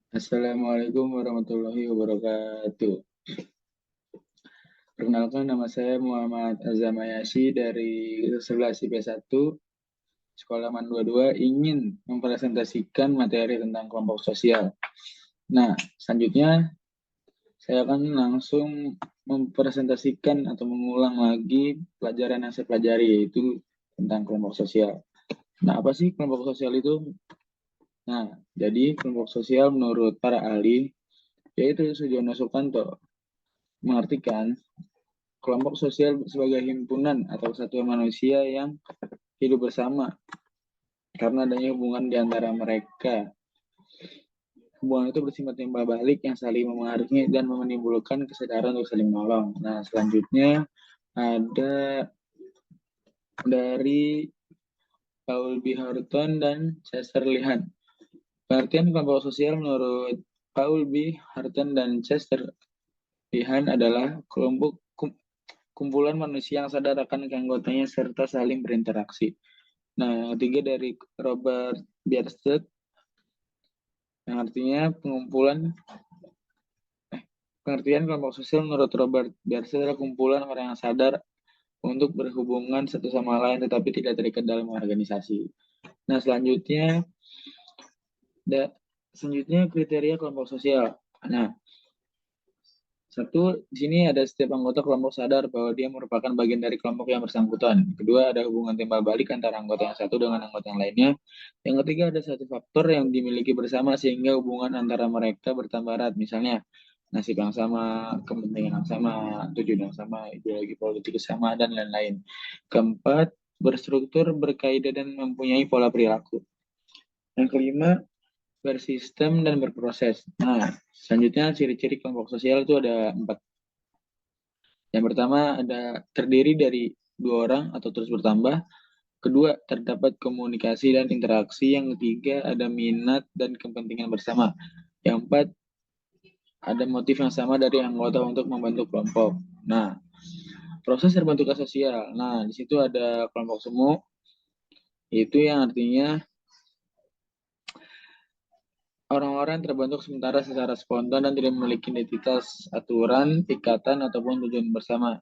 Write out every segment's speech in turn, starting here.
Assalamualaikum warahmatullahi wabarakatuh. Perkenalkan, nama saya Muhammad Azam dari 11 IP1 Sekolah Man 22 ingin mempresentasikan materi tentang kelompok sosial. Nah, selanjutnya saya akan langsung mempresentasikan atau mengulang lagi pelajaran yang saya pelajari, yaitu tentang kelompok sosial. Nah, apa sih kelompok sosial itu? Nah, jadi kelompok sosial menurut para ahli, yaitu Sujono Sukanto, mengartikan kelompok sosial sebagai himpunan atau satuan manusia yang hidup bersama karena adanya hubungan di antara mereka. Hubungan itu bersifat timbal balik yang saling memengaruhi dan menimbulkan kesadaran untuk saling menolong. Nah, selanjutnya ada dari Paul B. Horton dan Chester Lihan. Pengertian kelompok sosial menurut Paul B. Horton dan Chester Lihan adalah kelompok kumpulan manusia yang sadar akan keanggotanya serta saling berinteraksi. Nah, yang ketiga dari Robert Bierstedt, yang artinya pengertian kelompok sosial menurut Robert Bierstedt adalah kumpulan orang yang sadar untuk berhubungan satu sama lain tetapi tidak terikat dalam organisasi. Nah, selanjutnya kriteria kelompok sosial. Nah, satu, di sini ada setiap anggota kelompok sadar bahwa dia merupakan bagian dari kelompok yang bersangkutan. Kedua, ada hubungan timbal balik antara anggota yang satu dengan anggota yang lainnya. Yang ketiga, ada satu faktor yang dimiliki bersama sehingga hubungan antara mereka bertambah erat. Misalnya, nasib yang sama, kepentingan yang sama, tujuan yang sama, ideologi politik sama, dan lain-lain. Keempat, berstruktur, berkaidah, dan mempunyai pola perilaku. Yang kelima, bersistem dan berproses. Nah, selanjutnya ciri-ciri kelompok sosial itu ada 4. Yang pertama ada terdiri dari 2 orang atau terus bertambah. Kedua, terdapat komunikasi dan interaksi. Yang ketiga, ada minat dan kepentingan bersama. Yang empat, ada motif yang sama dari anggota untuk membentuk kelompok. Nah, proses terbentuknya sosial. Nah, di situ ada kelompok semu, itu yang artinya orang-orang terbentuk sementara secara spontan dan tidak memiliki identitas, aturan, ikatan, ataupun tujuan bersama.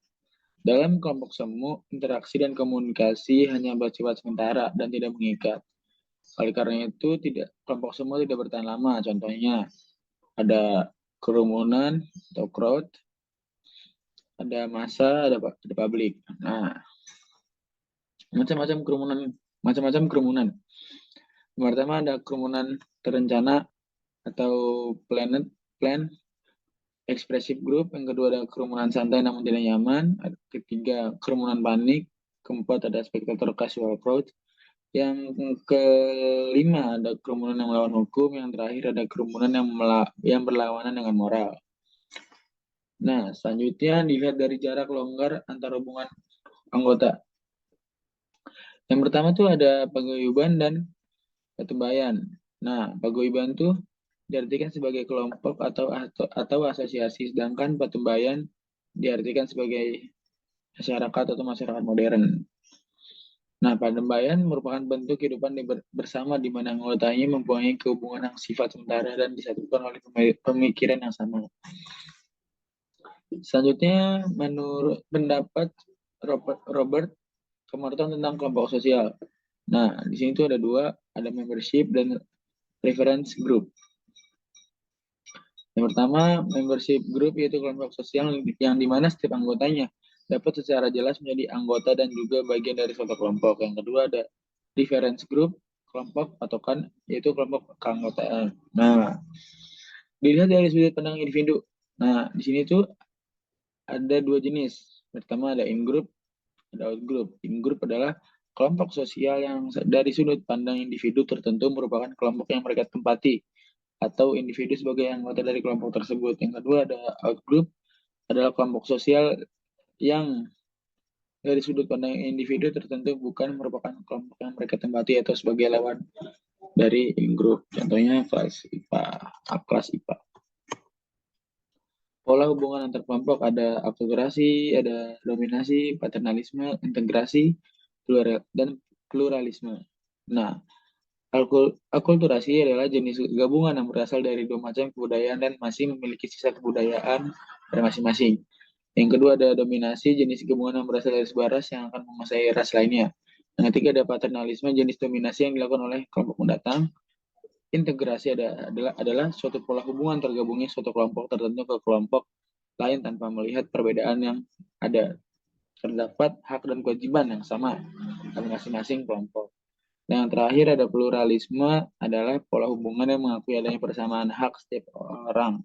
Dalam kelompok semu, interaksi dan komunikasi hanya bersifat sementara dan tidak mengikat. Oleh karena itu, kelompok semu tidak bertahan lama. Contohnya, ada kerumunan atau crowd, ada massa, ada publik. Nah, macam-macam kerumunan, macam-macam kerumunan. Yang pertama ada kerumunan terencana atau plan expressive group. Yang kedua ada kerumunan santai namun tidak nyaman. Ketiga, kerumunan panik. Keempat ada spektator casual crowd. Yang kelima ada kerumunan yang melawan hukum. Yang terakhir ada kerumunan yang berlawanan dengan moral. Nah, selanjutnya dilihat dari jarak longgar antar hubungan anggota. Yang pertama tuh ada paguyuban dan ketebayan. Nah, paguyuban tuh diartikan sebagai kelompok atau asosiasi, sedangkan patembayan diartikan sebagai masyarakat atau masyarakat modern. Nah, patembayan merupakan bentuk kehidupan bersama di mana anggotanya mempunyai hubungan yang sifat sementara dan disatukan oleh pemikiran yang sama. Selanjutnya, menurut pendapat Robert Kemerton tentang kelompok sosial. Nah, di sini tuh ada 2, ada membership dan reference group. Yang pertama, membership group yaitu kelompok sosial yang dimana setiap anggotanya dapat secara jelas menjadi anggota dan juga bagian dari suatu kelompok. Yang kedua ada reference group, kelompok patokan yaitu kelompok keanggotaan. Nah, dilihat dari sudut pandang individu. Nah, di sini tuh ada 2 jenis. Pertama ada in-group, ada out-group. In-group adalah kelompok sosial yang dari sudut pandang individu tertentu merupakan kelompok yang mereka tempati atau individu sebagai anggota dari kelompok tersebut. Yang kedua ada out-group, adalah kelompok sosial yang dari sudut pandang individu tertentu bukan merupakan kelompok yang mereka tempati atau sebagai lawan dari in-group. Contohnya kelas IPA, kelas IPA. Pola hubungan antar kelompok ada akulturasi, ada dominasi, paternalisme, integrasi, dan pluralisme. Nah, Akulturasi adalah jenis gabungan yang berasal dari dua macam kebudayaan dan masih memiliki sisa kebudayaan pada masing-masing. Yang kedua ada dominasi, jenis gabungan yang berasal dari sebuah ras yang akan menguasai ras lainnya. Yang ketiga ada paternalisme, jenis dominasi yang dilakukan oleh kelompok pendatang. Integrasi adalah suatu pola hubungan tergabungnya suatu kelompok tertentu ke kelompok lain tanpa melihat perbedaan yang ada. Terdapat hak dan kewajiban yang sama pada masing-masing kelompok. Dan yang terakhir ada pluralisme, adalah pola hubungan yang mengakui adanya persamaan hak setiap orang,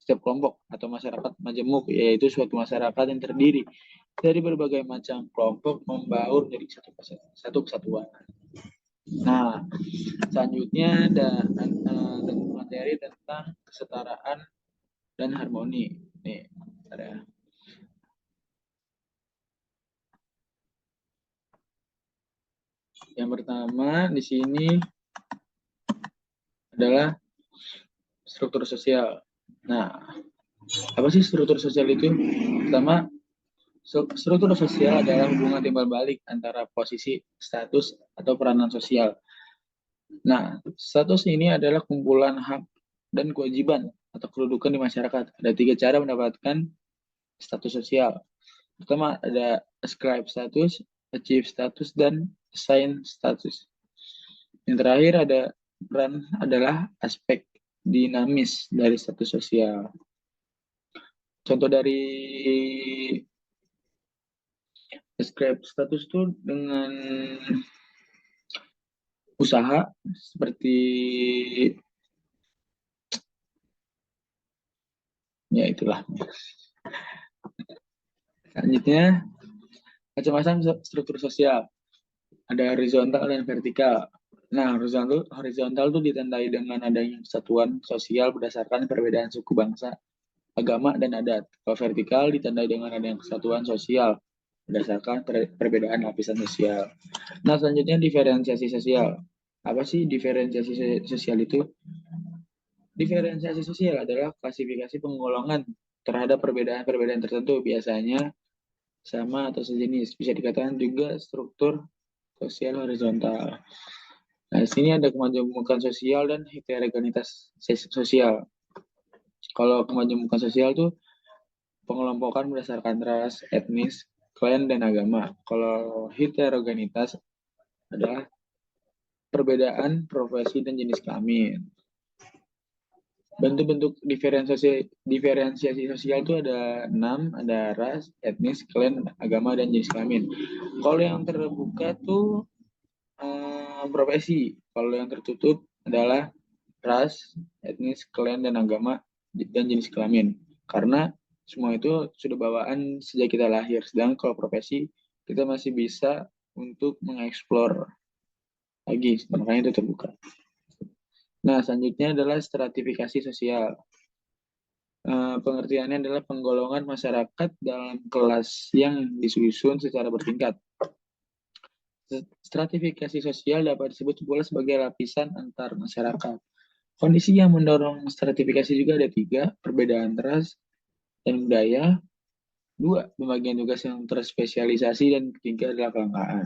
setiap kelompok atau masyarakat majemuk, yaitu suatu masyarakat yang terdiri dari berbagai macam kelompok membaur jadi satu kesatuan. Nah, selanjutnya ada materi tentang kesetaraan dan harmoni. Nih, ada. Yang pertama di sini adalah struktur sosial. Nah, apa sih struktur sosial itu? Pertama, struktur sosial adalah hubungan timbal balik antara posisi, status, atau peranan sosial. Nah, status ini adalah kumpulan hak dan kewajiban atau kedudukan di masyarakat. Ada 3 cara mendapatkan status sosial. Pertama, ada ascribe status, achieve status, dan assign status. Yang terakhir ada peran adalah aspek dinamis dari status sosial. Contoh dari ascribe status itu dengan usaha seperti ya itulah. Selanjutnya macam-macam struktur sosial. Ada horizontal dan vertikal. Nah, horizontal itu ditandai dengan adanya kesatuan sosial berdasarkan perbedaan suku bangsa, agama, dan adat. Kalau vertikal ditandai dengan adanya kesatuan sosial berdasarkan perbedaan lapisan sosial. Nah, selanjutnya diferensiasi sosial. Apa sih diferensiasi sosial itu? Diferensiasi sosial adalah klasifikasi penggolongan terhadap perbedaan-perbedaan tertentu, biasanya sama atau sejenis. Bisa dikatakan juga struktur sosial horizontal. Nah, di sini ada kemajemukan sosial dan heterogenitas sosial. Kalau kemajemukan sosial tuh pengelompokan berdasarkan ras, etnis, klan, dan agama. Kalau heterogenitas adalah perbedaan profesi dan jenis kelamin. Bentuk-bentuk diferensiasi sosial itu ada 6, ada ras, etnis, klan, agama, dan jenis kelamin. Kalau yang terbuka tuh profesi. Kalau yang tertutup adalah ras, etnis, klan, dan agama, dan jenis kelamin. Karena semua itu sudah bawaan sejak kita lahir. Sedangkan kalau profesi, kita masih bisa untuk mengeksplor lagi, makanya itu terbuka. Nah, selanjutnya adalah stratifikasi sosial. Pengertiannya adalah penggolongan masyarakat dalam kelas yang disusun secara bertingkat. Stratifikasi sosial dapat disebut pula sebagai lapisan antar masyarakat. Kondisi yang mendorong stratifikasi juga ada 3, perbedaan ras dan budaya, 2, pembagian tugas yang terspesialisasi, dan 3 adalah kelangkaan.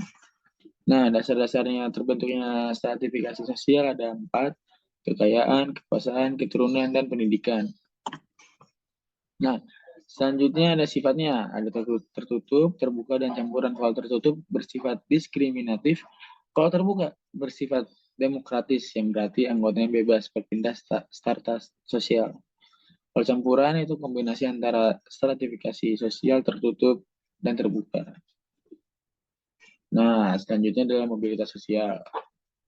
Nah, dasar-dasarnya terbentuknya stratifikasi sosial ada 4, kekayaan, kekuasaan, keturunan, dan pendidikan. Nah, selanjutnya ada sifatnya, ada tertutup, terbuka, dan campuran. Kalau tertutup bersifat diskriminatif, kalau terbuka bersifat demokratis, yang berarti anggotanya bebas berpindah strata sosial. Kalau campuran itu kombinasi antara stratifikasi sosial tertutup dan terbuka. Nah, selanjutnya adalah mobilitas sosial.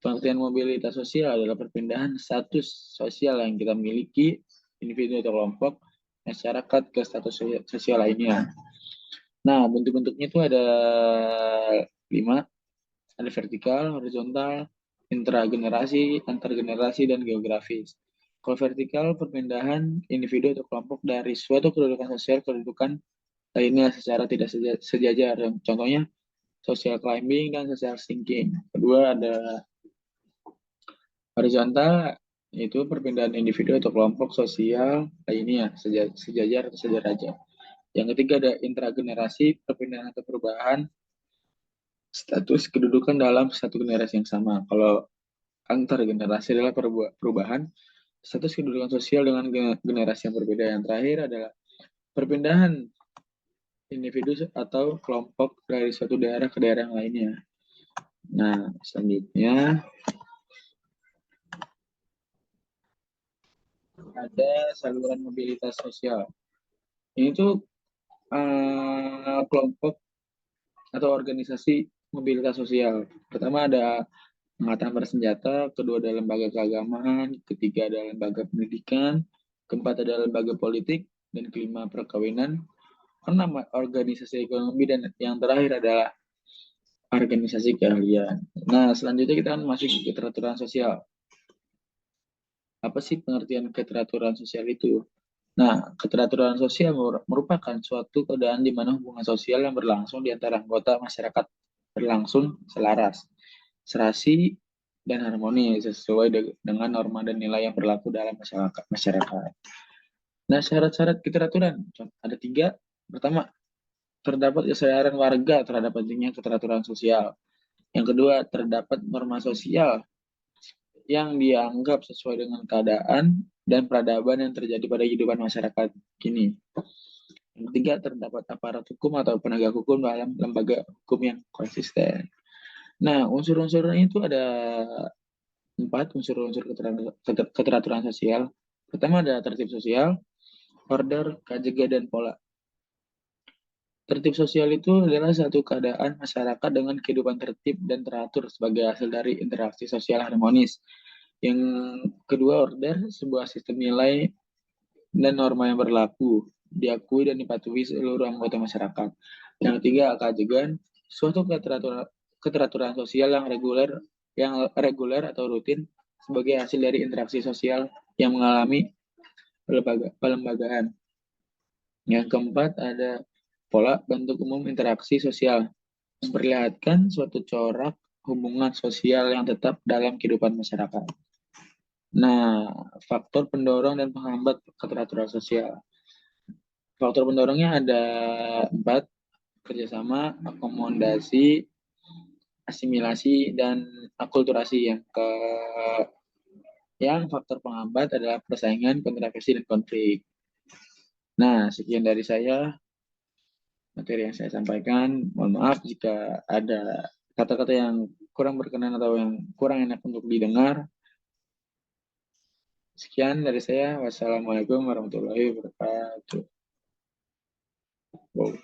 Pengertian mobilitas sosial adalah perpindahan status sosial yang kita miliki, individu atau kelompok, masyarakat ke status sosial lainnya. Nah, bentuk-bentuknya itu ada 5, ada vertikal, horizontal, intragenerasi, antargenerasi, dan geografis. Kalau vertikal, perpindahan individu atau kelompok dari suatu kedudukan sosial ke kedudukan lainnya secara tidak sejajar. Contohnya, social climbing dan social sinking. Kedua, ada horizontal, yaitu perpindahan individu atau kelompok sosial lainnya sejajar atau sederajat. Yang ketiga ada intragenerasi, perpindahan atau perubahan status kedudukan dalam satu generasi yang sama. Kalau antar generasi adalah perubahan status kedudukan sosial dengan generasi yang berbeda. Yang terakhir adalah perpindahan individu atau kelompok dari suatu daerah ke daerah yang lainnya. Nah, selanjutnya ada saluran mobilitas sosial. Ini tuh kelompok atau organisasi mobilitas sosial. Pertama ada angkatan bersenjata, kedua ada lembaga keagamaan, ketiga ada lembaga pendidikan, keempat ada lembaga politik, dan kelima perkawinan, keenam organisasi ekonomi, dan yang terakhir adalah organisasi keahlian. Nah, selanjutnya kita akan masuk ke keteraturan sosial. Apa sih pengertian keteraturan sosial itu? Nah, keteraturan sosial merupakan suatu keadaan di mana hubungan sosial yang berlangsung di antara anggota masyarakat berlangsung selaras, serasi, dan harmoni sesuai dengan norma dan nilai yang berlaku dalam masyarakat. Nah, syarat-syarat keteraturan ada 3. Pertama, terdapat kesadaran warga terhadap pentingnya keteraturan sosial. Yang kedua, terdapat norma sosial yang dianggap sesuai dengan keadaan dan peradaban yang terjadi pada kehidupan masyarakat kini. Yang ketiga, terdapat aparat hukum atau penegak hukum dalam lembaga hukum yang konsisten. Nah, unsur-unsurnya itu ada 4 unsur-unsur keteraturan sosial. Pertama ada tertib sosial, order, KJG, dan pola. Tertib sosial itu adalah satu keadaan masyarakat dengan kehidupan tertib dan teratur sebagai hasil dari interaksi sosial harmonis. Yang kedua, order, sebuah sistem nilai dan norma yang berlaku, diakui dan dipatuhi seluruh anggota masyarakat. Yang ketiga, keajegan, suatu keteraturan sosial yang reguler atau rutin sebagai hasil dari interaksi sosial yang mengalami pelembagaan. Yang keempat ada pola bentuk umum interaksi sosial, memperlihatkan suatu corak hubungan sosial yang tetap dalam kehidupan masyarakat. Nah, faktor pendorong dan penghambat keteraturan sosial. Faktor pendorongnya ada 4, kerjasama, akomodasi, asimilasi, dan akulturasi. Yang faktor penghambat adalah persaingan, kontroversi, dan konflik. Nah, sekian dari saya, materi yang saya sampaikan. Mohon maaf jika ada kata-kata yang kurang berkenan atau yang kurang enak untuk didengar. Sekian dari saya. Wassalamualaikum warahmatullahi wabarakatuh. Wow.